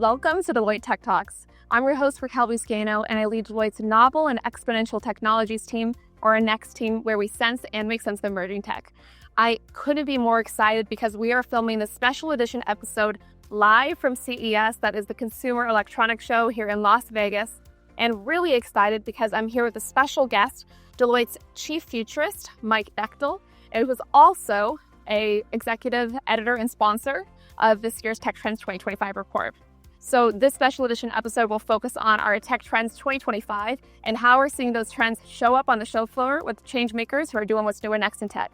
Welcome to Deloitte Tech Talks. I'm your host, Raquel Buscaino, and I lead Deloitte's Novel and Exponential Technologies team, or our next team, where we sense and make sense of emerging tech. I couldn't be more excited because we are filming the special edition episode live from CES, that is the Consumer Electronics Show here in Las Vegas, and really excited because I'm here with a special guest, Deloitte's Chief Futurist, Mike Bechtel, and who is also an executive editor and sponsor of this year's Tech Trends 2025 report. So this special edition episode will focus on our Tech Trends 2025 and how we're seeing those trends show up on the show floor with change makers who are doing what's new and next in tech.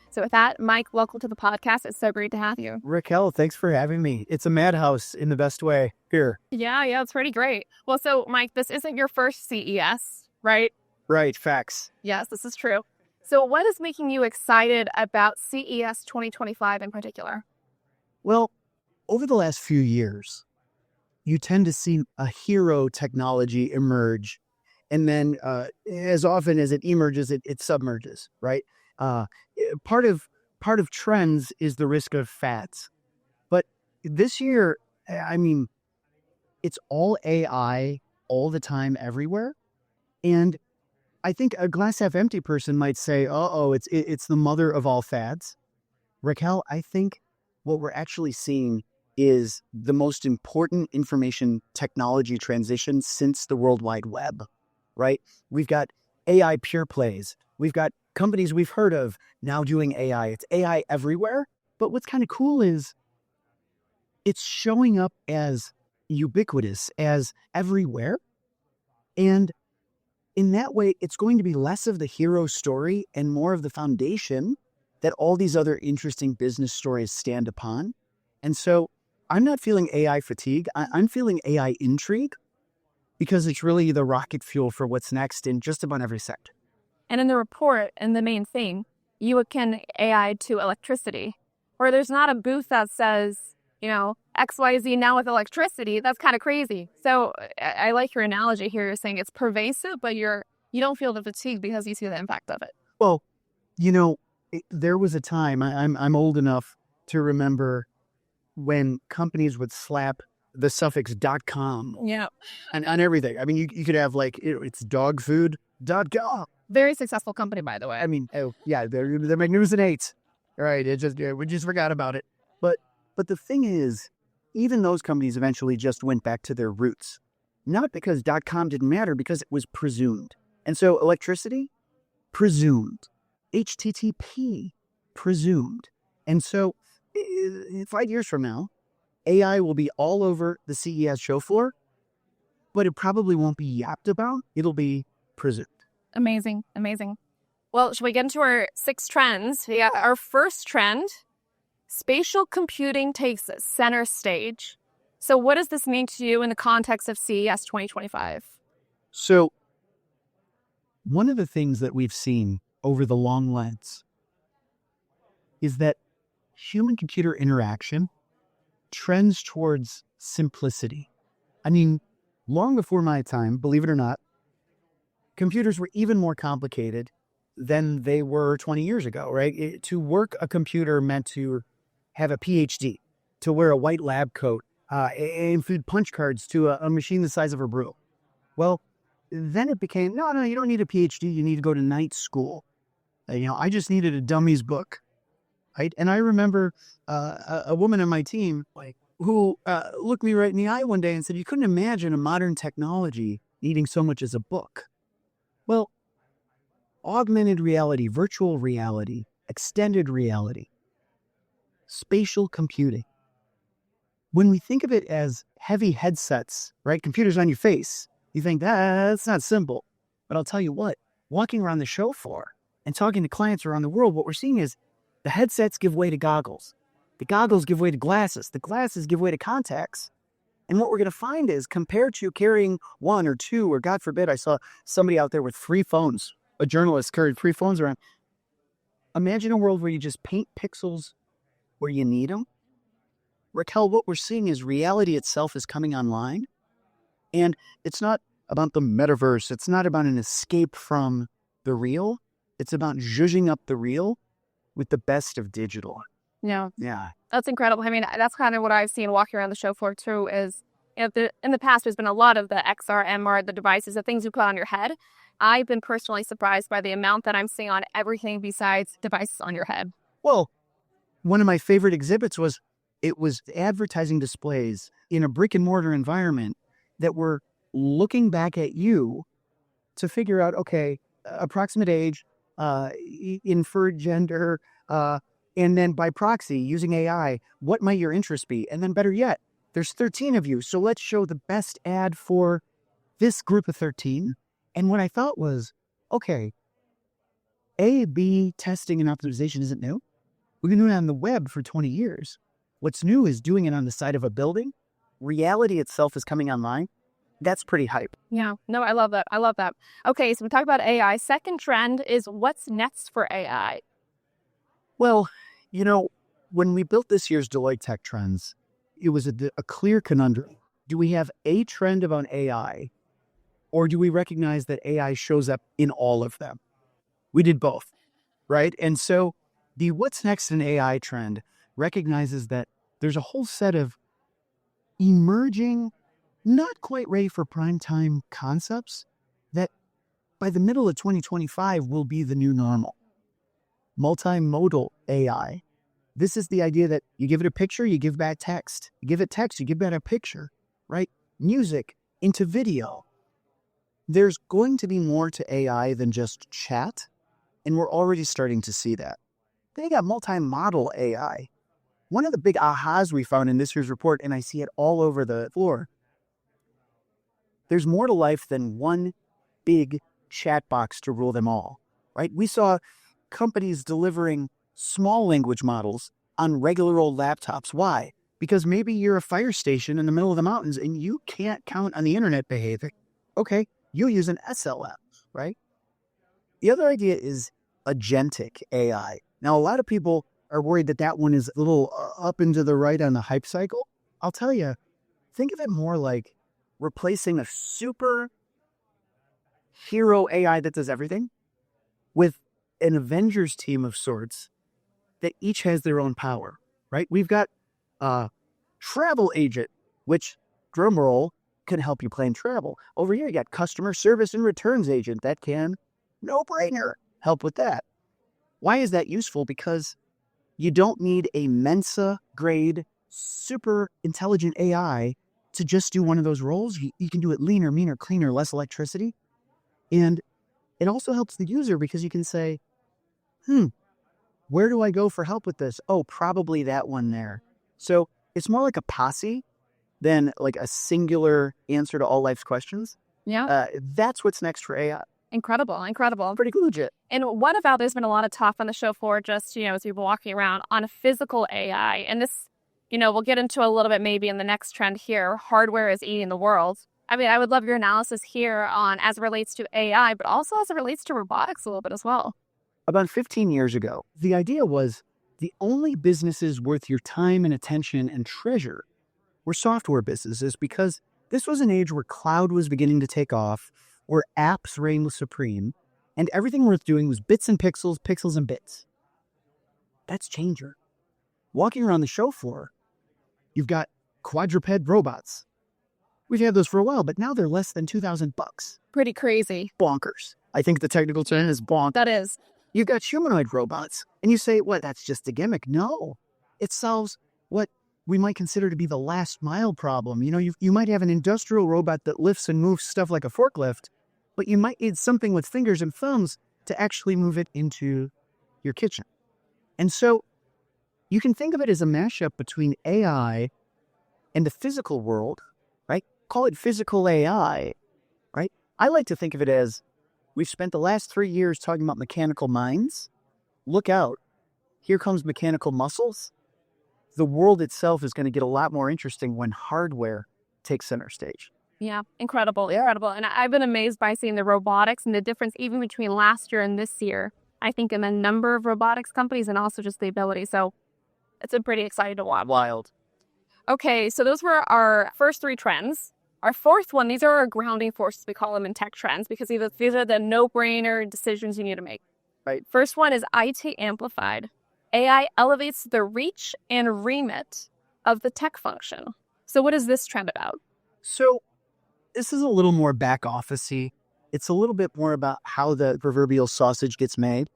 So with that, Mike, welcome to the podcast. It's so great to have you. Raquel, thanks for having me. It's a madhouse in the best way here. Yeah, it's pretty great. Well, so Mike, this isn't your first CES, right? Right, facts. Yes, this is true. So what is making you excited about CES 2025 in particular? Well, over the last few years, you tend to see a hero technology emerge. And then as often as it emerges, it submerges, right? Part of trends is the risk of fads. But this year, I mean, it's all AI all the time, everywhere. And I think a glass half empty person might say, it's the mother of all fads. Raquel, I think what we're actually seeing is the most important information technology transition since the World Wide Web, right? We've got AI pure plays. We've got companies we've heard of now doing AI. It's AI everywhere. But what's kind of cool is it's showing up as ubiquitous, as everywhere. And in that way, it's going to be less of the hero story and more of the foundation that all these other interesting business stories stand upon. And so I'm not feeling AI fatigue. I'm feeling AI intrigue because it's really the rocket fuel for what's next in just about every sector. And in the report, and the main thing, you akin AI to electricity, where there's not a booth that says, XYZ now with electricity. That's kind of crazy. So I like your analogy here. You're saying it's pervasive, but you don't feel the fatigue because you see the impact of it. Well, there was a time, I'm old enough to remember when companies would slap the suffix .com on everything. I mean, you could have it's dogfood.com. Very successful company, by the way. I mean, they're magnificent eights. Right. We just forgot about it. But the thing is, even those companies eventually just went back to their roots. Not because .com didn't matter, because it was presumed. And so electricity, presumed. HTTP, presumed. And so 5 years from now, AI will be all over the CES show floor, but it probably won't be yapped about. It'll be presumed. Amazing. Well, should we get into our 6 trends? Yeah, our first trend, spatial computing takes center stage. So what does this mean to you in the context of CES 2025? So one of the things that we've seen over the long lens is that human-computer interaction trends towards simplicity. I mean, long before my time, believe it or not, computers were even more complicated than they were 20 years ago, right? To work a computer meant to have a PhD, to wear a white lab coat, and feed punch cards to a machine the size of a broom. Well, then it became, no, you don't need a PhD. You need to go to night school. I just needed a dummy's book, right? And I remember a woman on my team who looked me right in the eye one day and said, you couldn't imagine a modern technology needing so much as a book. Well, augmented reality, virtual reality, extended reality, spatial computing. When we think of it as heavy headsets, right? Computers on your face, you think that's not simple. But I'll tell you what, walking around the show floor and talking to clients around the world, what we're seeing is the headsets give way to goggles. The goggles give way to glasses. The glasses give way to contacts. And what we're going to find is, compared to carrying one or two, or God forbid, I saw somebody out there with 3 phones. A journalist carried 3 phones around. Imagine a world where you just paint pixels where you need them. Raquel, what we're seeing is reality itself is coming online. And it's not about the metaverse. It's not about an escape from the real. It's about zhuzhing up the real with the best of digital. Yeah. Yeah. That's incredible. I mean, that's kind of what I've seen walking around the show floor too, is in the past, there's been a lot of the XR, MR, the devices, the things you put on your head. I've been personally surprised by the amount that I'm seeing on everything besides devices on your head. Well, one of my favorite exhibits was advertising displays in a brick and mortar environment that were looking back at you to figure out, okay, approximate age, inferred gender, and then by proxy, using AI, what might your interest be? And then better yet, there's 13 of you, so let's show the best ad for this group of 13. And what I thought was, okay, A/B testing and optimization isn't new. We've been doing it on the web for 20 years. What's new is doing it on the side of a building. Reality itself is coming online. That's pretty hype. Yeah, no, I love that. I love that. Okay, so we talked about AI. Second trend is what's next for AI? Well, when we built this year's Deloitte Tech Trends, it was a clear conundrum. Do we have a trend about AI, or do we recognize that AI shows up in all of them? We did both, right? And so the what's next in AI trend recognizes that there's a whole set of emerging, not quite ready for prime time concepts that by the middle of 2025 will be the new normal. Multimodal AI. This is the idea that you give it a picture, you give back text. You give it text, you give back a picture, right? Music into video. There's going to be more to AI than just chat, and we're already starting to see that. They got multi-model AI. One of the big ahas we found in this year's report, and I see it all over the floor, there's more to life than one big chat box to rule them all, right? We saw companies delivering small language models on regular old laptops. Why? Because maybe you're a fire station in the middle of the mountains and you can't count on the internet behavior. Okay, you use an SLM, right? The other idea is agentic AI. Now, a lot of people are worried that one is a little up and to the right on the hype cycle. I'll tell you, think of it more like replacing a super hero AI that does everything with an Avengers team of sorts that each has their own power, right? We've got a travel agent, which, drumroll, can help you plan travel. Over here, you got customer service and returns agent that can, no-brainer, help with that. Why is that useful? Because you don't need a Mensa-grade, super intelligent AI to just do one of those roles. You can do it leaner, meaner, cleaner, less electricity. And it also helps the user because you can say, where do I go for help with this? Oh, probably that one there. So it's more like a posse than like a singular answer to all life's questions. Yeah. That's what's next for AI. Incredible. Pretty legit. And what about, there's been a lot of talk on the show floor, just, as we've been walking around, on physical AI. And this, we'll get into a little bit maybe in the next trend here. Hardware is eating the world. I mean, I would love your analysis here on as it relates to AI, but also as it relates to robotics a little bit as well. About 15 years ago, the idea was the only businesses worth your time and attention and treasure were software businesses, because this was an age where cloud was beginning to take off, where apps reigned supreme, and everything worth doing was bits and pixels, pixels and bits. That's changing. Walking around the show floor, you've got quadruped robots. We've had those for a while, but now they're less than $2,000. Pretty crazy. Bonkers. I think the technical term is bonkers. That is. You've got humanoid robots, and you say, what, that's just a gimmick? No, it solves what we might consider to be the last mile problem. You might have an industrial robot that lifts and moves stuff like a forklift, but you might need something with fingers and thumbs to actually move it into your kitchen. And so you can think of it as a mashup between AI and the physical world, right? Call it physical AI, right? I like to think of it as, we've spent the last 3 years talking about mechanical minds. Look out. Here comes mechanical muscles. The world itself is going to get a lot more interesting when hardware takes center stage. Yeah, incredible. And I've been amazed by seeing the robotics and the difference even between last year and this year. I think in the number of robotics companies and also just the ability. So it's been pretty exciting to watch. Wild. Okay, so those were our first three trends. Our fourth one, these are our grounding forces, we call them in tech trends, because these are the no-brainer decisions you need to make. Right. First one is IT amplified. AI elevates the reach and remit of the tech function. So what is this trend about? So this is a little more back office-y. It's a little bit more about how the proverbial sausage gets made.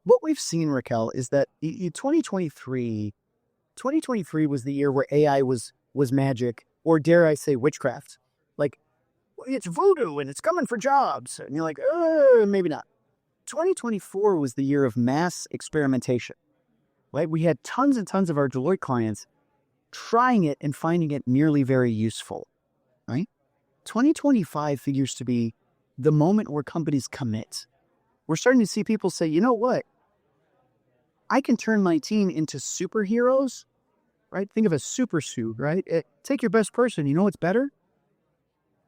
What we've seen, Raquel, is that 2023 was the year where AI was magic, or dare I say witchcraft. Like, it's voodoo and it's coming for jobs. And you're like, maybe not. 2024 was the year of mass experimentation, right? We had tons and tons of our Deloitte clients trying it and finding it merely very useful, right? 2025 figures to be the moment where companies commit. We're starting to see people say, you know what? I can turn my team into superheroes, right? Think of a super suit, right? Take your best person. You know what's better?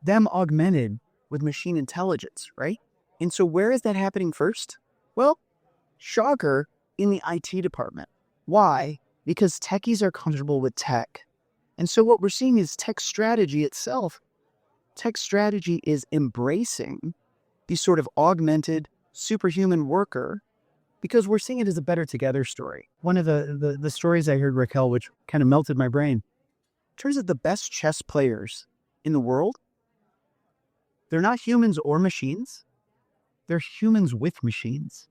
Them augmented with machine intelligence, right? And so where is that happening first? Well, shocker, in the IT department. Why? Because techies are comfortable with tech. And so what we're seeing is tech strategy itself. Tech strategy is embracing the sort of augmented superhuman worker because we're seeing it as a better together story. One of the stories I heard, Raquel, which kind of melted my brain, turns out the best chess players in the world, they're not humans or machines. They're humans with machines.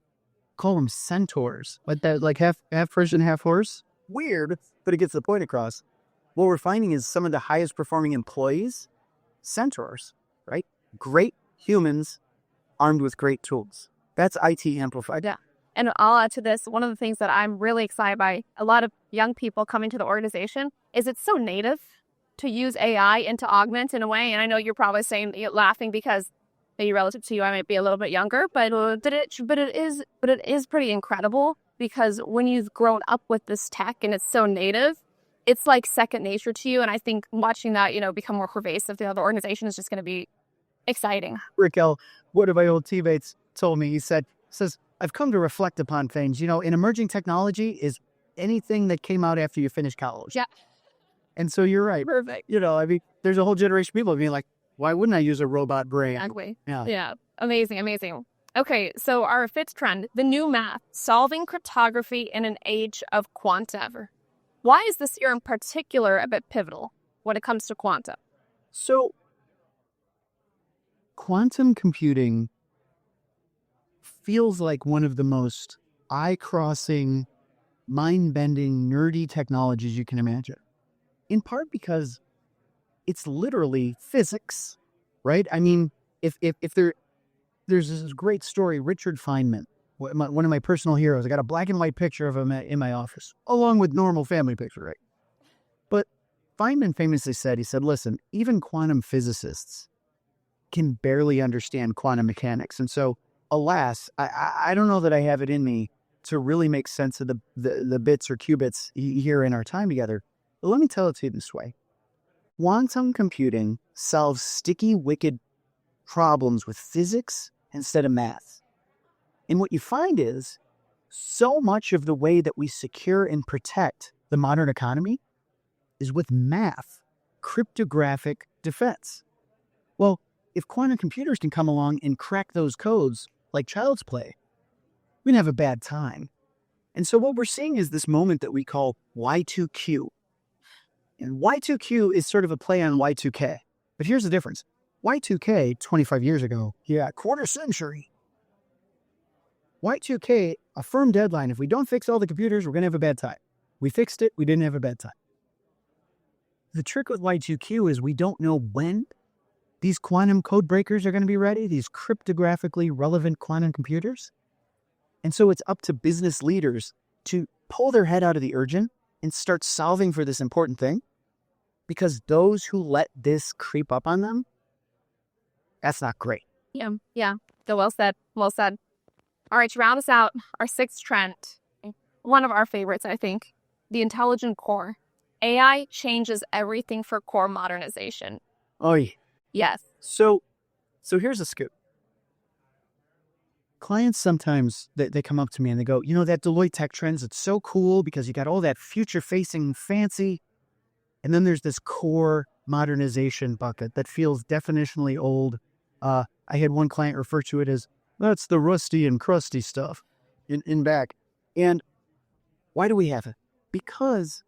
Call them centaurs. Like half Persian, half horse? Weird, but it gets the point across. What we're finding is some of the highest performing employees, centaurs, right? Great humans armed with great tools. That's IT amplified. Yeah. And I'll add to this, one of the things that I'm really excited by, a lot of young people coming to the organization, is it's so native to use AI and to augment in a way. And I know you're probably saying, you're laughing because maybe relative to you, I might be a little bit younger, but it is pretty incredible because when you've grown up with this tech and it's so native, it's like second nature to you. And I think watching that, become more pervasive throughout the organization is just going to be exciting. Raquel, one of my old teammates told me, he says, I've come to reflect upon things. In emerging technology is anything that came out after you finished college. Yeah. And so you're right. Perfect. There's a whole generation of people being like, why wouldn't I use a robot brain? Exactly. Yeah. Yeah. Amazing. Okay, so our fifth trend, the new math, solving cryptography in an age of quantum. Why is this year in particular a bit pivotal when it comes to quantum? So quantum computing feels like one of the most eye-crossing, mind-bending, nerdy technologies you can imagine. In part because it's literally physics, right? I mean, if there's this great story, Richard Feynman, one of my personal heroes. I got a black and white picture of him in my office, along with normal family picture, right? But Feynman famously said, listen, even quantum physicists can barely understand quantum mechanics. And so, alas, I don't know that I have it in me to really make sense of the bits or qubits here in our time together. But let me tell it to you this way. Quantum computing solves sticky, wicked problems with physics instead of math. And what you find is so much of the way that we secure and protect the modern economy is with math, cryptographic defense. Well, if quantum computers can come along and crack those codes like child's play, we're going to have a bad time. And so what we're seeing is this moment that we call Y2Q. And Y2Q is sort of a play on Y2K. But here's the difference. Y2K, 25 years ago, quarter century. Y2K, a firm deadline. If we don't fix all the computers, we're going to have a bad time. We fixed it. We didn't have a bad time. The trick with Y2Q is we don't know when these quantum code breakers are going to be ready, these cryptographically relevant quantum computers. And so it's up to business leaders to pull their head out of the urgent and start solving for this important thing, because those who let this creep up on them, that's not great. Yeah. So well said. All right, to round us out, our sixth trend, one of our favorites, I think, the intelligent core. AI changes everything for core modernization. Oh, yeah. Yes. So here's a scoop. Clients sometimes, they come up to me and they go, that Deloitte Tech Trends, it's so cool because you got all that future-facing fancy, and then there's this core modernization bucket that feels definitionally old. I had one client refer to it as, that's the rusty and crusty stuff in back. And why do we have it? Because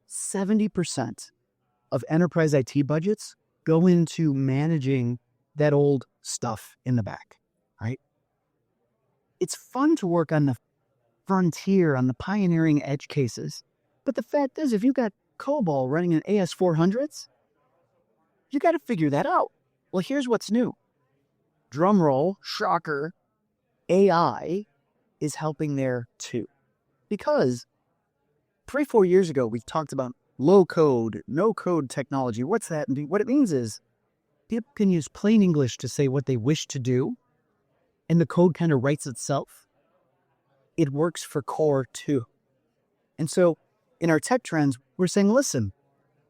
70% of enterprise IT budgets go into managing that old stuff in the back, right? It's fun to work on the frontier, on the pioneering edge cases. But the fact is, if you've got COBOL running in AS400s, you got to figure that out. Well, here's what's new. Drum roll, shocker, AI is helping there too. Because 3-4 years ago, we talked about low code, no code technology. What's that? And what it means is people can use plain English to say what they wish to do, and the code kind of writes itself. It works for core too. And so in our tech trends, we're saying, listen,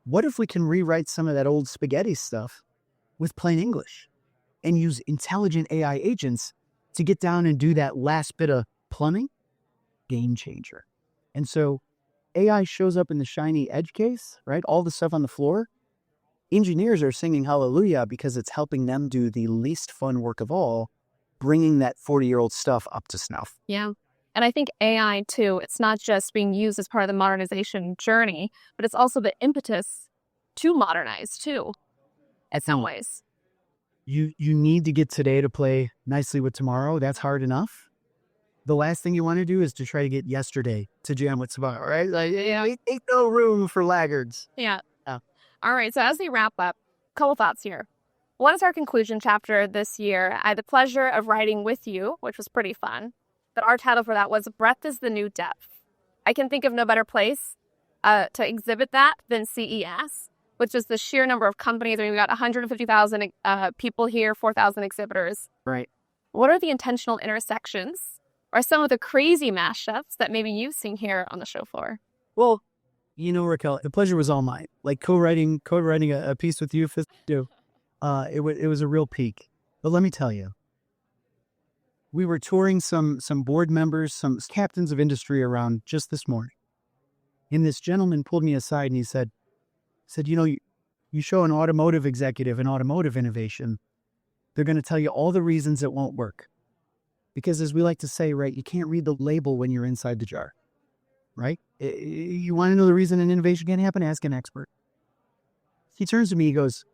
what if we can rewrite some of that old spaghetti stuff with plain English and use intelligent AI agents to get down and do that last bit of plumbing? Game changer. And so AI shows up in the shiny edge case, right? All the stuff on the floor. Engineers are singing hallelujah because it's helping them do the least fun work of all, bringing that 40-year-old stuff up to snuff. Yeah. And I think AI, too, it's not just being used as part of the modernization journey, but it's also the impetus to modernize, too, in some ways. You need to get today to play nicely with tomorrow. That's hard enough. The last thing you want to do is to try to get yesterday to jam with tomorrow, right? Like, ain't no room for laggards. Yeah. All right. So as we wrap up, a couple thoughts here. One is our conclusion chapter this year. I had the pleasure of writing with you, which was pretty fun. But our title for that was Breadth is the New Depth. I can think of no better place to exhibit that than CES, which is the sheer number of companies. I mean, we got 150,000 people here, 4,000 exhibitors. Right. What are the intentional intersections or some of the crazy mashups that maybe you've seen here on the show floor? Well, Raquel, the pleasure was all mine. Like co-writing a piece with you, it was a real peak. But let me tell you, we were touring some board members, some captains of industry around just this morning. And this gentleman pulled me aside and he said, you show an automotive executive an automotive innovation, they're going to tell you all the reasons it won't work. Because as we like to say, right, you can't read the label when you're inside the jar, right? You want to know the reason an innovation can't happen? Ask an expert. He turns to me, he goes,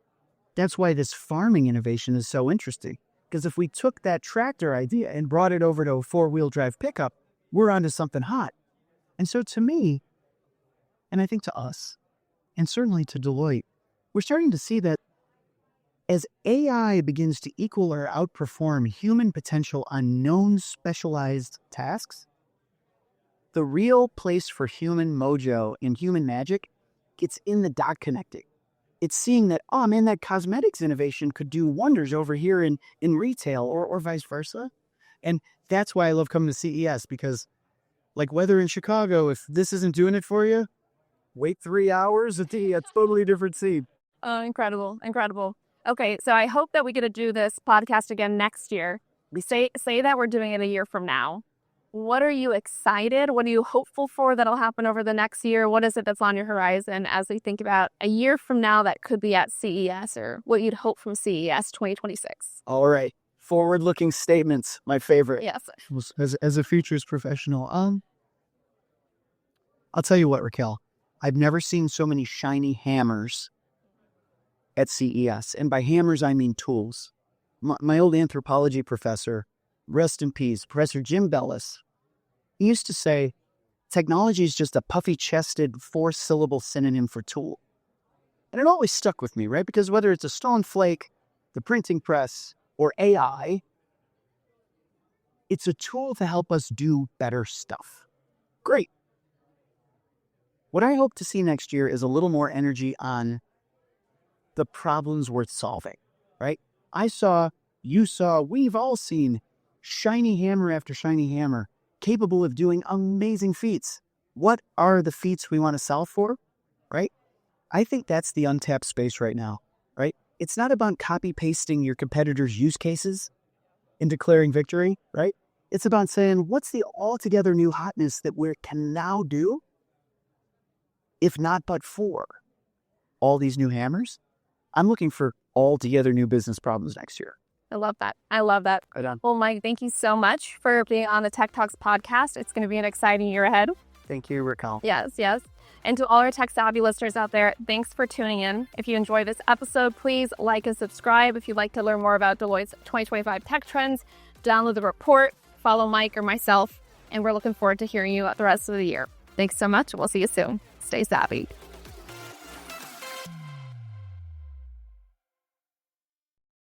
that's why this farming innovation is so interesting. Because if we took that tractor idea and brought it over to a 4-wheel drive pickup, we're onto something hot. And so to me, and I think to us, and certainly to Deloitte, we're starting to see that as AI begins to equal or outperform human potential on known specialized tasks, the real place for human mojo and human magic gets in the dot connecting. It's seeing that, oh man, that cosmetics innovation could do wonders over here in retail or vice versa. And that's why I love coming to CES, because like weather in Chicago, if this isn't doing it for you, wait 3 hours, it's a totally different scene. Incredible. Okay, so I hope that we get to do this podcast again next year. We say that we're doing it a year from now. What are you excited? What are you hopeful for that'll happen over the next year? What is it that's on your horizon as we think about a year from now that could be at CES, or what you'd hope from CES 2026? All right. Forward-looking statements, my favorite. Yes. As a futures professional, I'll tell you what, Raquel, I've never seen so many shiny hammers at CES. And by hammers, I mean tools. My old anthropology professor, rest in peace, Professor Jim Bellis, he used to say, technology is just a puffy-chested 4-syllable synonym for tool. And it always stuck with me, right? Because whether it's a stone flake, the printing press, or AI, it's a tool to help us do better stuff. Great. What I hope to see next year is a little more energy on the problems worth solving, right? You saw, we've all seen shiny hammer after shiny hammer capable of doing amazing feats. What are the feats we want to solve for, right? I think that's the untapped space right now, right? It's not about copy-pasting your competitors' use cases and declaring victory, right? It's about saying, what's the altogether new hotness that we can now do, if not but for all these new hammers? I'm looking for altogether new business problems next year. I love that. Right on. Well, Mike, thank you so much for being on the Tech Talks podcast. It's going to be an exciting year ahead. Thank you, Raquel. Yes, yes. And to all our tech savvy listeners out there, thanks for tuning in. If you enjoy this episode, please like and subscribe. If you'd like to learn more about Deloitte's 2025 tech trends, download the report, follow Mike or myself, and we're looking forward to hearing you the rest of the year. Thanks so much. We'll see you soon. Stay savvy.